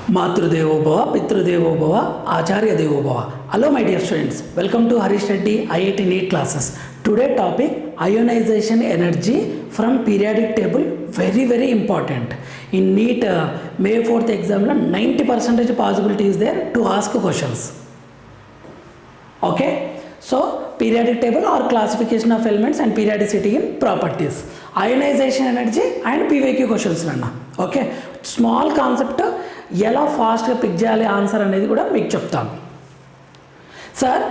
Matrudevo Bhava, Pitrudevo Bhava, Acharya Devo Bhava. Hello my dear students, welcome to Harish Reddy IIT NEET classes. Today topic ionization energy from periodic table, very important. In NEET May 4th exam 90% possibility is there to ask questions. Okay, so periodic table or classification of elements and periodicity in properties, ionization energy and PYQ questions nana. Okay, small concept ఎలా ఫాస్ట్గా pick చేయాలి answer అనేది కూడా మీకు చెప్తాను. Sir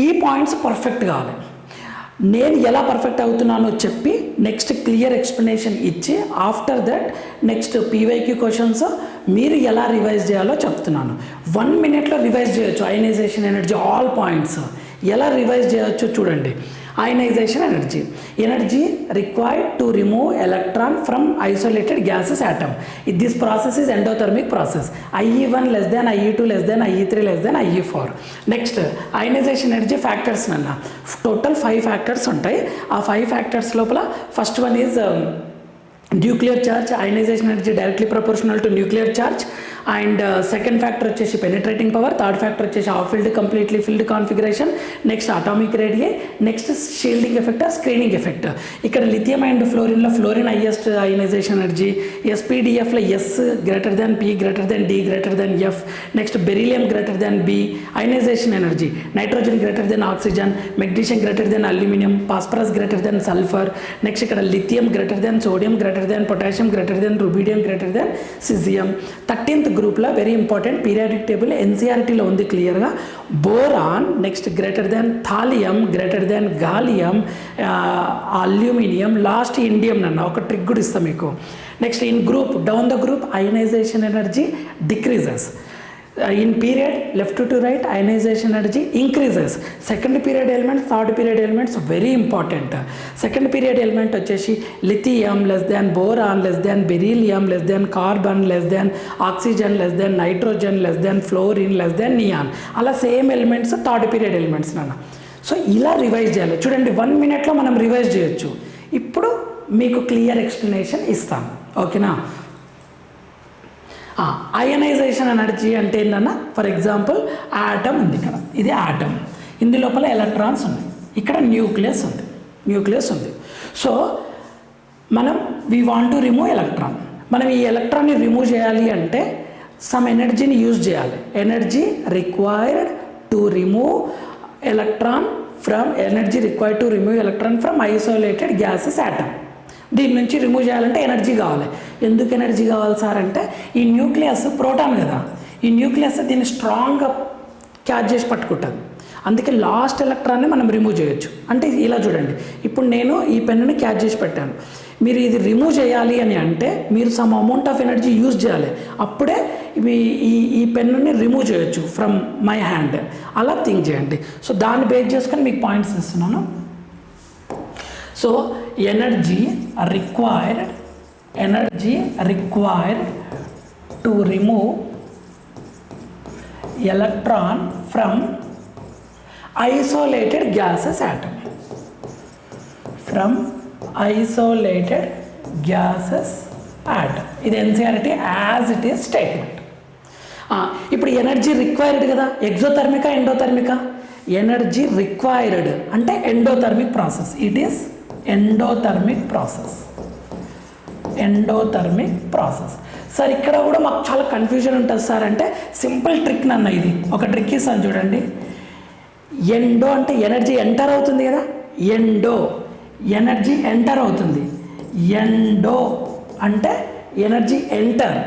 ఈ points perfect కావాలి, నేను ఎలా పర్ఫెక్ట్ అవుతున్నానో చెప్పి నెక్స్ట్ క్లియర్ ఎక్స్ప్లెనేషన్ ఇచ్చి after that next PYQ questions మీరు ఎలా రివైజ్ చేయాలో చెప్తున్నాను. 1 minute రివైజ్ చేయొచ్చు అయనైజేషన్ ఎనర్జీ ఆల్ పాయింట్స్. ఎలా రివైజ్ చేయొచ్చు చూడండి. Ionization energy required to remove electron from isolated gases atom. This process is endothermic process. IE1 less than IE2 less than IE3 less than IE4. Next ionization energy factors nanna total 5 factors untai. Aa 5 factors lopala first one is nuclear charge. Ionization energy directly proportional to nuclear charge. And second factor వచ్చేసి penetrating power, third factor వచ్చేసి half filled completely filled configuration, next atomic radii, next shielding effect screening effect. ఇక్కడ lithium and ఫ్లోరిన్లో fluorine highest ionization energy, ఎస్పీడిఎఫ్లో S greater than P greater than D greater than F, next beryllium greater than B ionization energy, nitrogen greater than oxygen, magnesium greater than aluminium, phosphorus greater than sulphur, next ఇక్కడ lithium greater than sodium greater than potassium greater than rubidium greater than caesium. 13th గ్రూప్లో very important periodic table ఎన్సీఆర్టీలో ఉంది క్లియర్గా. Boron next greater than thallium greater than gallium, aluminium, last indium నన్న ఒక trick కూడా ఇస్తాం మీకు. Next in group down the group ionization energy decreases. In period left to right ionization energy increases. Second period elements, third period elements very important. Second period element వచ్చేసి lithium less than boron less than beryllium less than carbon less than oxygen less than nitrogen less than fluorine less than neon. అలా same elements third period elements నాన్న. So ఇలా revise చేయాలి. చూడండి 1 minute మనం revise చేయొచ్చు. ఇప్పుడు మీకు clear explanation ఇస్తాను. ఓకేనా. అయనైజేషన్ ఎనర్జీ అంటే ఏంటన్నా, ఫర్ ఎగ్జాంపుల్ ఆటమ్ ఉంది ఇక్కడ, ఇది ఆటమ్, ఇందు లోపల ఎలక్ట్రాన్స్ ఉన్నాయి, ఇక్కడ న్యూక్లియస్ ఉంది. సో మనం we want to remove electron. మనం ఈ ఎలక్ట్రాన్ని రిమూవ్ చేయాలి అంటే సమ్ ఎనర్జీని యూజ్ చేయాలి. Energy required to remove electron from isolated gases atom. దీని నుంచి రిమూవ్ చేయాలంటే ఎనర్జీ కావాలి. ఎందుకు ఎనర్జీ కావాలి సార్ అంటే, ఈ న్యూక్లియస్ ప్రోటాన్ కదా, ఈ న్యూక్లియస్ దీన్ని స్ట్రాంగ్గా క్యాచ్ చేసి పట్టుకుంటుంది. అందుకే లాస్ట్ ఎలక్ట్రాన్ని మనం రిమూవ్ చేయొచ్చు. అంటే ఇలా చూడండి, ఇప్పుడు నేను ఈ పెన్నుని క్యాచ్ చేసి పెట్టాను, మీరు ఇది రిమూవ్ చేయాలి అని అంటే మీరు some amount of energy use చేయాలి, అప్పుడే ఈ పెన్నుని రిమూవ్ చేయొచ్చు ఫ్రమ్ మై హ్యాండ్. అలా థింక్ చేయండి. సో దాన్ని బేస్ చేసుకొని మీకు పాయింట్స్ ఇస్తున్నాను. So energy required to remove electron from isolated gases atom. ఇది NCERT as it is statement. ఇప్పుడు ఎనర్జీ రిక్వైర్డ్ కదా, ఎగ్జోథర్మికా ఎండోథర్మికా? ఎనర్జీ రిక్వైర్డ్ అంటే endothermic process. It is endothermic process. Sir ఇక్కడ కూడా మాకు చాలా కన్ఫ్యూజన్ ఉంటుంది సార్ అంటే, సింపుల్ ట్రిక్ నన్న, ఇది ఒక ట్రిక్ ఇస్తాను చూడండి. ఎండో అంటే ఎనర్జీ ఎంటర్ అవుతుంది కదా, ఎనర్జీ ఎంటర్ అవుతుంది. ఎండో అంటే ఎనర్జీ ఎంటర్.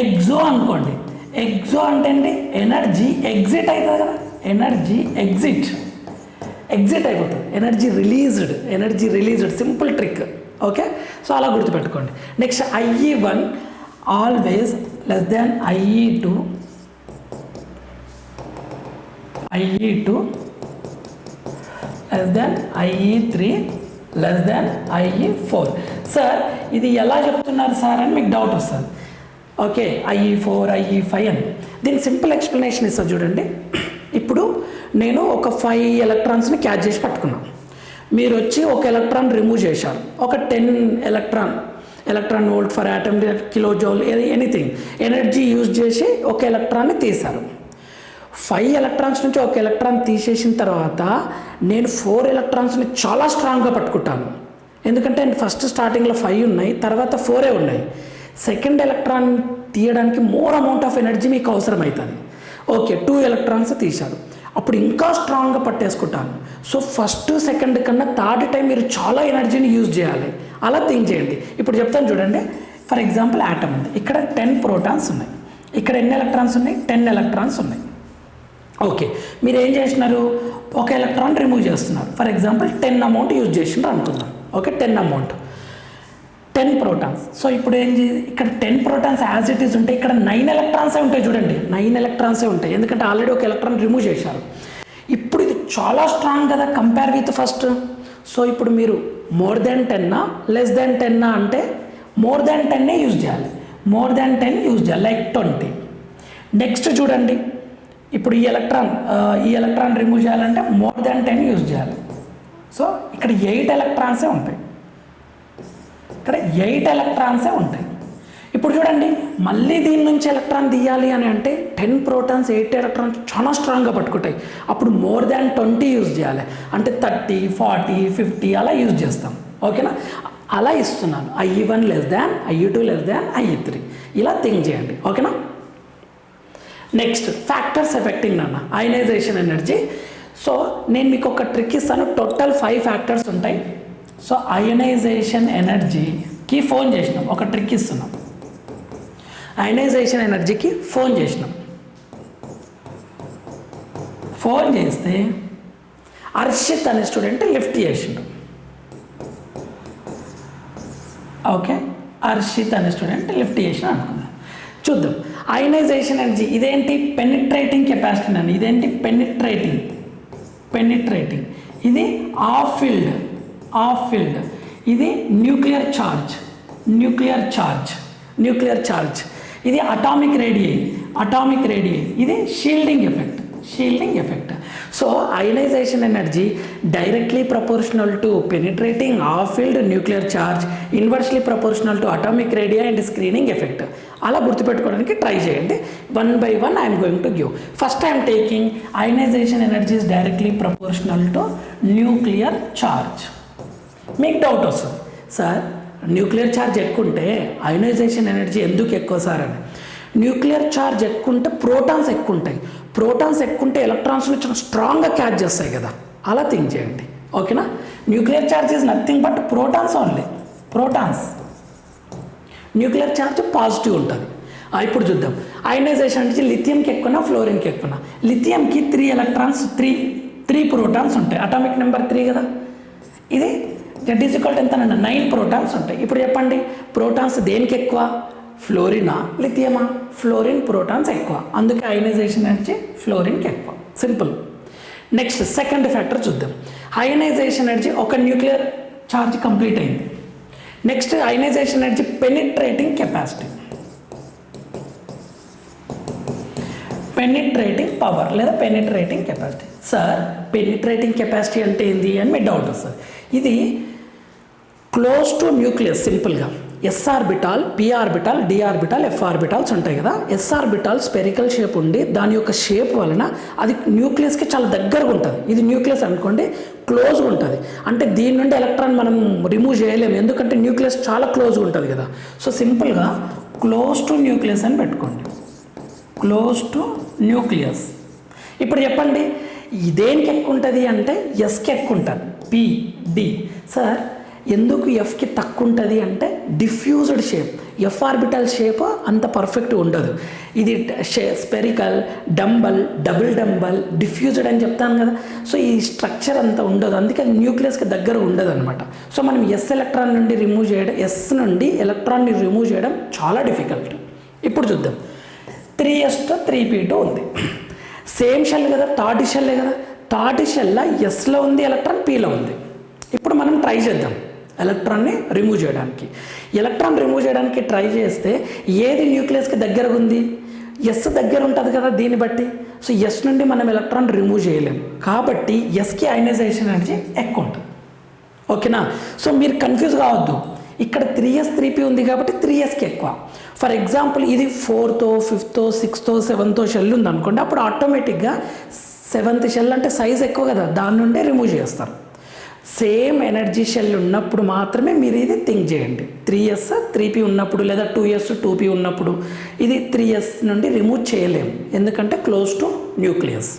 ఎగ్జో అనుకోండి, ఎగ్జో అంటే ఏంటి, ఎనర్జీ ఎగ్జిట్ అవుతుంది కదా, ఎనర్జీ ఎగ్జిట్ అయిపోతుంది. Energy released simple trick. Okay, so అలా గుర్తుపెట్టుకోండి. Next IE1 always less than IE2 less than IE3 less than IE4. Sir ఇది ఎలా చెప్తున్నారు సార్ అని మీకు డౌట్ వస్తుంది. ఓకే, IE4 IE5 అని దీనికి సింపుల్ ఎక్స్ప్లెనేషన్ ఇస్తాను చూడండి. ఇప్పుడు నేను ఒక 5 ఎలక్ట్రాన్స్ని క్యాచ్ చేసి పట్టుకున్నాను. మీరు వచ్చి ఒక ఎలక్ట్రాన్ రిమూవ్ చేశారు, ఒక 10 electron volt for atom kilo joule anything energy use చేసి ఒక ఎలక్ట్రాన్ని తీశారు. 5 ఎలక్ట్రాన్స్ నుంచి ఒక ఎలక్ట్రాన్ తీసేసిన తర్వాత నేను 4 ఎలక్ట్రాన్స్ని చాలా స్ట్రాంగ్గా పట్టుకుంటాను. ఎందుకంటే ఫస్ట్ స్టార్టింగ్లో 5 ఉన్నాయి, తర్వాత 4 ఉన్నాయి. సెకండ్ ఎలక్ట్రాన్ తీయడానికి మోర్ అమౌంట్ ఆఫ్ ఎనర్జీ మీకు అవసరం అవుతుంది. ఓకే, 2 ఎలక్ట్రాన్స్ తీశారు, అప్పుడు ఇంకా స్ట్రాంగ్గా పట్టేసుకుంటాను. సో ఫస్ట్ సెకండ్ కన్నా థర్డ్ టైం మీరు చాలా ఎనర్జీని యూజ్ చేయాలి. అలా థింక్ చేయండి. ఇప్పుడు చెప్తాను చూడండి. ఫర్ ఎగ్జాంపుల్ ఆటమ్ ఉంది, ఇక్కడ 10 ప్రోటాన్స్ ఉన్నాయి, ఇక్కడ ఎన్ని ఎలక్ట్రాన్స్ ఉన్నాయి? 10 ఎలక్ట్రాన్స్ ఉన్నాయి. ఓకే, మీరు ఏం చేసినారు? ఒక ఎలక్ట్రాన్ రిమూవ్ చేస్తున్నారు. ఫర్ ఎగ్జాంపుల్ 10 అమౌంట్ యూజ్ చేసినారు అనుకుందాం. Okay, 10 amount 10 protons. సో ఇప్పుడు ఇక్కడ 10 ప్రోటాన్స్ యాజ్ ఇట్ ఈస్ ఉంటే ఇక్కడ 9 ఎలక్ట్రాన్సే ఉంటాయి. చూడండి, 9 ఎలక్ట్రాన్సే ఉంటాయి, ఎందుకంటే ఆల్రెడీ ఒక ఎలక్ట్రాన్ రిమూవ్ చేశారు. ఇప్పుడు ఇది చాలా స్ట్రాంగ్ కదా కంపేర్ విత్ ఫస్ట్. సో ఇప్పుడు మీరు మోర్ దెన్ 10 లెస్ దెన్ 10 అంటే మోర్ దెన్ 10 యూజ్ చేయాలి. మోర్ దెన్ 10 యూజ్ చేయాలి, లైక్ 20. నెక్స్ట్ చూడండి, ఇప్పుడు ఈ ఎలక్ట్రాన్ రిమూవ్ చేయాలంటే మోర్ దెన్ 10 యూజ్ చేయాలి. సో ఇక్కడ 8 ఎలక్ట్రాన్సే ఉంటాయి, ఇక్కడ 8 ఎలక్ట్రాన్సే ఉంటాయి. ఇప్పుడు చూడండి, మళ్ళీ దీని నుంచి ఎలక్ట్రాన్ తీయాలి అని అంటే 10 ప్రోటాన్స్ 8 ఎలక్ట్రాన్స్ చాలా స్ట్రాంగ్గా పట్టుకుంటాయి. అప్పుడు మోర్ దాన్ 20 యూజ్ చేయాలి, అంటే 30, 40, 50 అలా యూజ్ చేస్తాం. ఓకేనా? అలా ఇస్తున్నాను. IE1 less than, IE2 less than, IE3 ఇలా థింక్ చేయండి. ఓకేనా? Next factors effecting ionisation energy. So నేను మీకు ఒక ట్రిక్ ఇస్తాను. టోటల్ 5 ఫ్యాక్టర్స్ ఉంటాయి. సో అయనైజేషన్ ఎనర్జీకి ఫోన్ చేసినాం, ఒక ట్రిక్ ఇస్తున్నాం. అయనైజేషన్ ఎనర్జీకి ఫోన్ చేసినాం. ఫోన్ చేస్తే హర్షిత్ అనే స్టూడెంట్ లిఫ్ట్ చేసిండు. ఓకే, హర్షిత్ అనే స్టూడెంట్ లిఫ్ట్ చేసిన అనుకుందాం. చూద్దాం అయనైజేషన్ ఎనర్జీ. ఇదేంటి? పెనిట్రేటింగ్ కెపాసిటీ అని. ఇదేంటి? పెనిట్రేటింగ్. ఇది ఆఫ్ ఫీల్డ్. ఇది న్యూక్లియర్ ఛార్జ్. ఇది అటామిక్ రేడియై. ఇది shielding effect. So ionization energy directly proportional to penetrating, of field, nuclear charge, inversely proportional to atomic radii and screening effect. అలా గుర్తుపెట్టుకోవడానికి try చేయండి. 1 by 1 I'm going to give. First I'm taking ionisation energy is directly proportional to nuclear charge. మీకు doubt వస్తుంది, sir nuclear charge ఎక్కువ ఉంటే ionisation energy ఎందుకు ఎక్కువ sir అని. Nuclear charge ఎక్కువ ఉంటే ప్రోటాన్స్ ఎక్కువ ఉంటాయి. ప్రోటాన్స్ ఎక్కువ ఉంటే ఎలక్ట్రాన్స్ని చాలా స్ట్రాంగ్గా క్యాచ్ చేస్తాయి కదా, అలా థింక్ చేయండి. ఓకేనా? Nuclear charge is nothing but protons only. Nuclear charge positive ఉంటుంది. ఇప్పుడు చూద్దాం అయనైజేషన్ అంటే లిథియంకి ఎక్కువనా ఫ్లోరిన్కి ఎక్కువనా? లిథియంకి 3 ఎలక్ట్రాన్స్ 3 ప్రోటాన్స్ ఉంటాయి. అటామిక్ నెంబర్ 3 కదా. ఇది Z= ఎంత? 9 ప్రోటాన్స్ ఉంటాయి. ఇప్పుడు చెప్పండి, ప్రోటాన్స్ దేనికి ఎక్కువ? ఫ్లోరినా లిథియమా? ఫ్లోరిన్ ప్రోటాన్స్ ఎక్కువ, అందుకే అయనైజేషన్ ఎనర్జీ ఫ్లోరిన్కి ఎక్కువ. సింపుల్. నెక్స్ట్ సెకండ్ ఫ్యాక్టర్ చూద్దాం. అయనైజేషన్ ఎనర్జీ ఒక న్యూక్లియర్ ఛార్జ్ కంప్లీట్ అయింది. Next ionization energy penetrating capacity, penetrating power లేదా penetrating capacity. Sir penetrating capacity అంటే ఏంది అని మీ డౌట్ వస్తుంది. ఇది క్లోజ్ టు న్యూక్లియస్. సింపుల్గా S orbital, P orbital, D orbital, F orbitals ఉంటాయి కదా. S ఆర్బిటాల్ స్పెరికల్ షేప్ ఉండి దాని యొక్క షేప్ వలన అది న్యూక్లియస్కి చాలా దగ్గరగా ఉంటుంది. ఇది న్యూక్లియస్ అనుకోండి, క్లోజ్గా ఉంటుంది. అంటే దీని నుండి ఎలక్ట్రాన్ మనం రిమూవ్ చేయలేము, ఎందుకంటే న్యూక్లియస్ చాలా క్లోజ్గా ఉంటుంది కదా. సో సింపుల్గా క్లోజ్ టు న్యూక్లియస్ అని పెట్టుకోండి. Close to nucleus. ఇప్పుడు చెప్పండి దేనికి ఎక్కువ ఉంటుంది అంటే ఎస్కి ఎక్కువ ఉంటుంది. P, D. సార్ ఎందుకు ఎఫ్కి తక్కువ ఉంటుంది అంటే diffused shape. F orbital shape అంత పర్ఫెక్ట్ ఉండదు. ఇది స్పెరికల్, డబుల్ డంబల్, డిఫ్యూజ్డ్ అని చెప్తాను కదా. సో ఈ స్ట్రక్చర్ అంత ఉండదు, అందుకే న్యూక్లియస్కి దగ్గర ఉండదు అనమాట. సో మనం ఎస్ నుండి ఎలక్ట్రాన్ని రిమూవ్ చేయడం చాలా డిఫికల్ట్. ఇప్పుడు చూద్దాం. 3s to 3p2 ఉంది. సేమ్ షెల్ కదా, టార్టిషెల్లే కదా. టార్టిషెల్లో ఎస్లో ఉంది ఎలక్ట్రాన్, పీలో ఉంది. ఇప్పుడు మనం ట్రై చేద్దాం ఎలక్ట్రాన్ని రిమూవ్ చేయడానికి. ఎలక్ట్రాన్ రిమూవ్ చేయడానికి ట్రై చేస్తే ఏది న్యూక్లియస్కి దగ్గరగా ఉంది? ఎస్ దగ్గర ఉంటుంది కదా దీన్ని బట్టి. సో ఎస్ నుండి మనం ఎలక్ట్రాన్ రిమూవ్ చేయలేము, కాబట్టి ఎస్కి అయనైజేషన్ ఎనర్జీ ఎక్కువ ఉంటుంది. ఓకేనా. సో మీరు కన్ఫ్యూజ్ కావద్దు, ఇక్కడ 3s 3p ఉంది కాబట్టి 3sకి ఎక్కువ. ఫర్ ఎగ్జాంపుల్ ఇది 4th 5th 6th 7th shell ఉంది అనుకోండి, అప్పుడు ఆటోమేటిక్గా 7th షెల్ అంటే సైజ్ ఎక్కువ కదా, దాని నుండే రిమూవ్ చేస్తారు. సేమ్ ఎనర్జీ షెల్ ఉన్నప్పుడు మాత్రమే మీరు ఇది థింక్ చేయండి. 3s 3p ఉన్నప్పుడు లేదా 2s 2p ఉన్నప్పుడు ఇది 3s నుండి రిమూవ్ చేయలేము, ఎందుకంటే close to nucleus.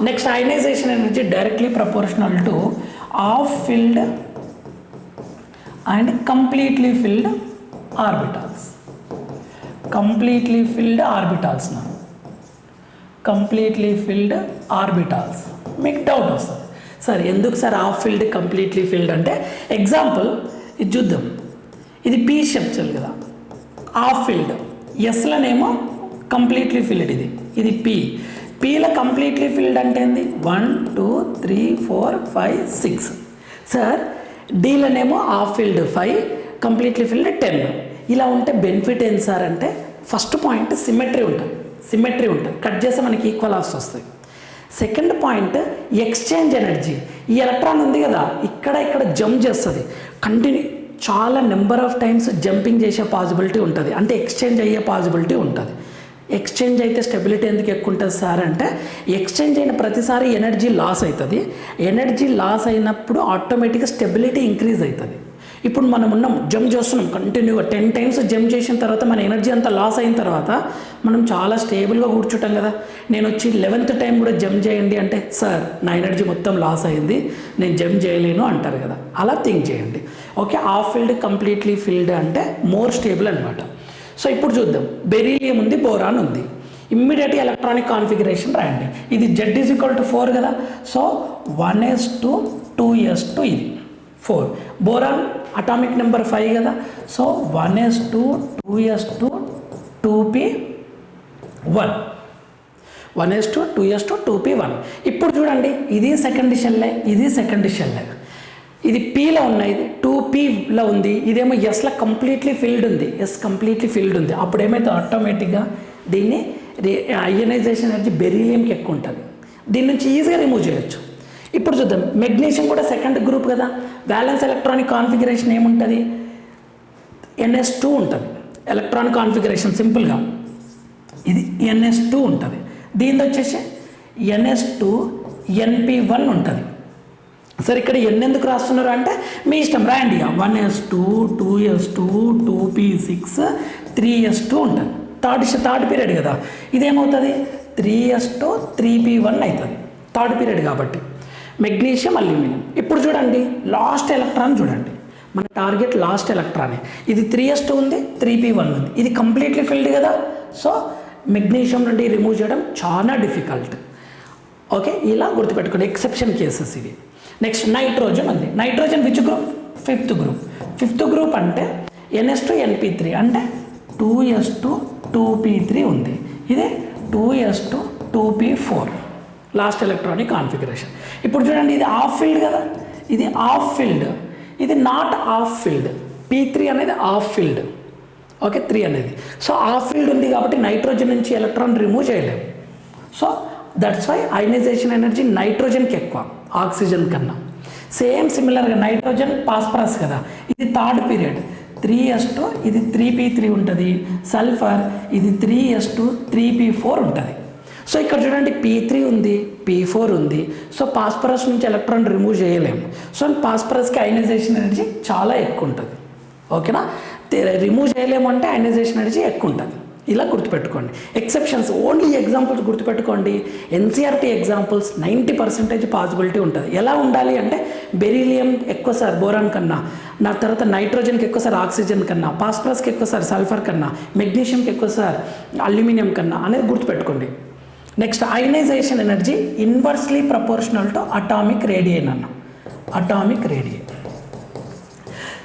Next ionization energy directly proportional to half filled and completely filled orbitals. Completely filled orbitals నా కంప్లీట్లీ ఫిల్డ్ ఆర్బిటాల్స్. మీకు డౌట్ వస్తుంది, సార్ ఎందుకు sir half filled completely filled అంటే? ఎగ్జాంపుల్ ఇది చూద్దాం, ఇది పీ షేప్ సెల్ కదా, half filled. ఎస్లోనేమో కంప్లీట్లీ ఫిల్డ్, ఇది పీలో కంప్లీట్లీ ఫిల్డ్ అంటే ఏంది? 1 2 3 4 5 6. సార్ డీలోనేమో హాఫ్ ఫిల్డ్ 5, కంప్లీట్లీ ఫిల్డ్ 10. ఇలా ఉంటే బెనిఫిట్ ఏంటి సార్ అంటే, ఫస్ట్ పాయింట్ సిమెట్రీ ఉంటుంది, కట్ చేస్తే మనకి ఈక్వల్ హాఫ్స్ వస్తాయి. Second point exchange energy. ఈ ఎలక్ట్రాన్ ఉంది కదా, ఇక్కడ జంప్ చేస్తుంది, కంటిన్యూ చాలా నెంబర్ ఆఫ్ టైమ్స్ జంపింగ్ చేసే పాసిబిలిటీ ఉంటుంది, అంటే ఎక్స్చేంజ్ అయ్యే పాసిబిలిటీ ఉంటుంది. ఎక్స్చేంజ్ అయితే స్టెబిలిటీ ఎందుకు ఎక్కువ ఉంటుంది సార్ అంటే, ఎక్స్చేంజ్ అయిన ప్రతిసారి ఎనర్జీ లాస్ అవుతుంది. ఎనర్జీ లాస్ అయినప్పుడు ఆటోమేటిక్గా స్టెబిలిటీ ఇంక్రీజ్ అవుతుంది. ఇప్పుడు మనం ఉన్నాం, జంప్ చేస్తున్నాం కంటిన్యూగా 10 times జంప్ చేసిన తర్వాత మన ఎనర్జీ అంతా లాస్ అయిన తర్వాత మనం చాలా స్టేబుల్గా కూర్చుంటాం కదా. నేను వచ్చి 11th టైం కూడా జంప్ చేయండి అంటే, సార్ నా ఎనర్జీ మొత్తం లాస్ అయింది, నేను జంప్ చేయలేను అంటారు కదా. అలా థింక్ చేయండి. Okay, half filled completely filled అంటే మోర్ స్టేబుల్ అనమాట. సో ఇప్పుడు చూద్దాం, బెరీలియం ఉంది, బోరాన్ ఉంది. ఇమ్మీడియట్గా ఎలక్ట్రానిక్ కాన్ఫిగరేషన్ రాయండి. ఇది Z=4 కదా, సో 1s2 2s2 ఇది 4. బోరాన్ అటామిక్ నెంబర్ 5 కదా, so 1s2 2s2 2p1. 1s2 2s2 2p1. ఇప్పుడు చూడండి, ఇది సెకండ్ షెల్లే, ఇది సెకండ్ షెల్లే. ఇది పీలో ఉన్నాయి, ఇది 2pలో ఉంది, ఇదేమో ఎస్లో కంప్లీట్లీ ఫిల్డ్ ఉంది, కంప్లీట్లీ ఫిల్డ్ ఉంది. అప్పుడు ఏమైతే ఆటోమేటిక్గా దీన్ని అయనైజేషన్ ఎనర్జీ బెరీలియంకి ఎక్కువ ఉంటుంది, దీని నుంచి ఈజీగా రిమూవ్ చేయొచ్చు. ఇప్పుడు చూద్దాం, మెగ్నీషియం కూడా సెకండ్ గ్రూప్ కదా, బ్యాలెన్స్ ఎలక్ట్రానిక్ కాన్ఫిగరేషన్ ఏముంటుంది? ns2 ఉంటుంది. ఎలక్ట్రానిక్ కాన్ఫిగరేషన్ సింపుల్గా ఇది ns2 ఉంటుంది. దీనిది వచ్చేసి ns2 np1 ఉంటుంది. సరే ఇక్కడ n ఎందుకు రాస్తున్నారు అంటే మీ ఇష్టం, రాయండి. 1s2 2s2 2p6 3s2 ఉంటుంది. థర్డ్ పీరియడ్ కదా, ఇదేమవుతుంది? 3s2 3p1 అవుతుంది, థర్డ్ పీరియడ్ కాబట్టి. Magnesium aluminium. ఇప్పుడు చూడండి, లాస్ట్ ఎలక్ట్రాన్ చూడండి, మన టార్గెట్ లాస్ట్ ఎలక్ట్రానే. ఇది 3s2 ఉంది, 3p1 ఉంది, ఇది కంప్లీట్లీ ఫిల్డ్ కదా. సో మెగ్నీషియం నుండి రిమూవ్ చేయడం చాలా డిఫికల్ట్. ఓకే, ఇలా గుర్తుపెట్టుకోండి, ఎక్సెప్షన్ కేసెస్ ఇవి. నెక్స్ట్ నైట్రోజన్ ఉంది. Nitrogen which group? Fifth group అంటే ns2 np3 అంటే 2s2 2p3 ఉంది, ఇది 2s2 2p4 last electronic configuration. ఇప్పుడు చూడండి, ఇది హాఫ్ ఫిల్డ్ కదా, ఇది హాఫ్ ఫిల్డ్, ఇది నాట్ హాఫ్ ఫిల్డ్. p3 అనేది హాఫ్ ఫిల్డ్, ఓకే, 3 అనేది. సో హాఫ్ ఫిల్డ్ ఉంది కాబట్టి నైట్రోజన్ నుంచి ఎలక్ట్రాన్ రిమూవ్ చేయలేము. So that's why ionization energy నైట్రోజన్కి ఎక్కువ ఆక్సిజన్ కన్నా. సేమ్ సిమిలర్గా నైట్రోజన్ పాస్పరస్ కదా, ఇది థర్డ్ పీరియడ్ 3s2, ఇది 3p3 ఉంటుంది. సల్ఫర్ ఇది 3s2 3p4 ఉంటుంది. సో ఇక్కడ చూడండి, p3 ఉంది, p4 ఉంది. సో పాస్పరస్ నుంచి ఎలక్ట్రాన్ రిమూవ్ చేయలేము. సో పాస్పరస్కి అయనైజేషన్ ఎనర్జీ చాలా ఎక్కువ ఉంటుంది. ఓకేనా, రిమూవ్ చేయలేము అంటే అయనైజేషన్ ఎనర్జీ ఎక్కువ ఉంటుంది. ఇలా గుర్తుపెట్టుకోండి. ఎక్సెప్షన్స్ ఓన్లీ ఎగ్జాంపుల్స్ గుర్తుపెట్టుకోండి. ఎన్సీఆర్టీ ఎగ్జాంపుల్స్ 90% పాసిబిలిటీ ఉంటుంది. ఎలా ఉండాలి అంటే బెరీలియం ఎక్కువ సార్ బోరాన్ కన్నా, నా తర్వాత నైట్రోజన్కి ఎక్కువ సార్ ఆక్సిజన్ కన్నా, పాస్పరస్కి ఎక్కువ సార్ సల్ఫర్ కన్నా, మెగ్నీషియంకి ఎక్కువ సార్ అల్యూమినియం కన్నా అనేది గుర్తుపెట్టుకోండి. Next ionization energy inversely proportional to atomic radian అన్న. Atomic radian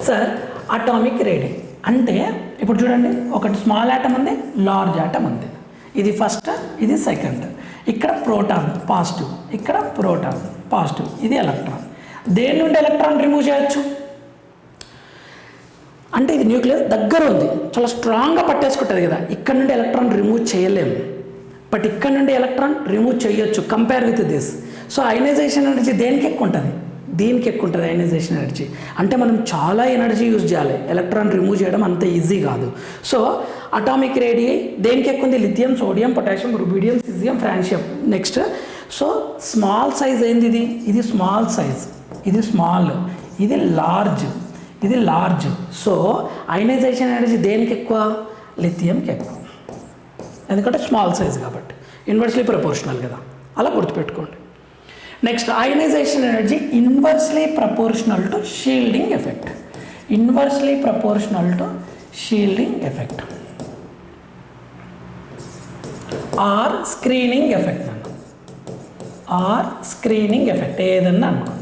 sir, atomic radian అంటే ఇప్పుడు చూడండి, ఒకటి స్మాల్ ఆటమ్ ఉంది, లార్జ్ ఆటమ్ ఉంది. ఇది ఫస్ట్, ఇది సెకండ్. ఇక్కడ ప్రోటాన్ పాజిటివ్, ఇక్కడ ప్రోటాన్ పాజిటివ్, ఇది ఎలక్ట్రాన్. దేని నుండి ఎలక్ట్రాన్ రిమూవ్ చేయొచ్చు అంటే ఇది న్యూక్లియస్ దగ్గర ఉంది, చాలా స్ట్రాంగ్గా పట్టేసుకుంటుంది కదా, ఇక్కడ నుండి ఎలక్ట్రాన్ రిమూవ్ చేయలేము. బట్ ఇక్కడ నుండి ఎలక్ట్రాన్ రిమూవ్ చేయొచ్చు compare with this. So ionization energy దేనికి ఎక్కువ ఉంటుంది? దీనికి ఎక్కువ ఉంటుంది అయనైజేషన్ ఎనర్జీ. అంటే మనం చాలా ఎనర్జీ యూజ్ చేయాలి, ఎలక్ట్రాన్ రిమూవ్ చేయడం అంత ఈజీ కాదు. సో అటామిక్ రేడియై దేనికి ఎక్కువ ఉంది? Lithium, sodium, potassium, rubidium, caesium, francium. Next so small size ఏంది? ఇది స్మాల్ సైజ్, ఇది స్మాల్, ఇది లార్జ్, ఇది లార్జ్. సో అయనైజేషన్ ఎనర్జీ దేనికి ఎక్కువ? లిథియంకి ఎక్కువ, ఎందుకంటే స్మాల్ సైజ్ కాబట్టి, ఇన్వర్స్లీ ప్రపోర్షనల్ కదా, అలా గుర్తుపెట్టుకోండి. Next ionization energy inversely proportional to shielding effect. Inversely proportional to shielding effect or screening effect అన్న, ఆర్ స్క్రీనింగ్ ఎఫెక్ట్ ఏదన్నా అనుకో.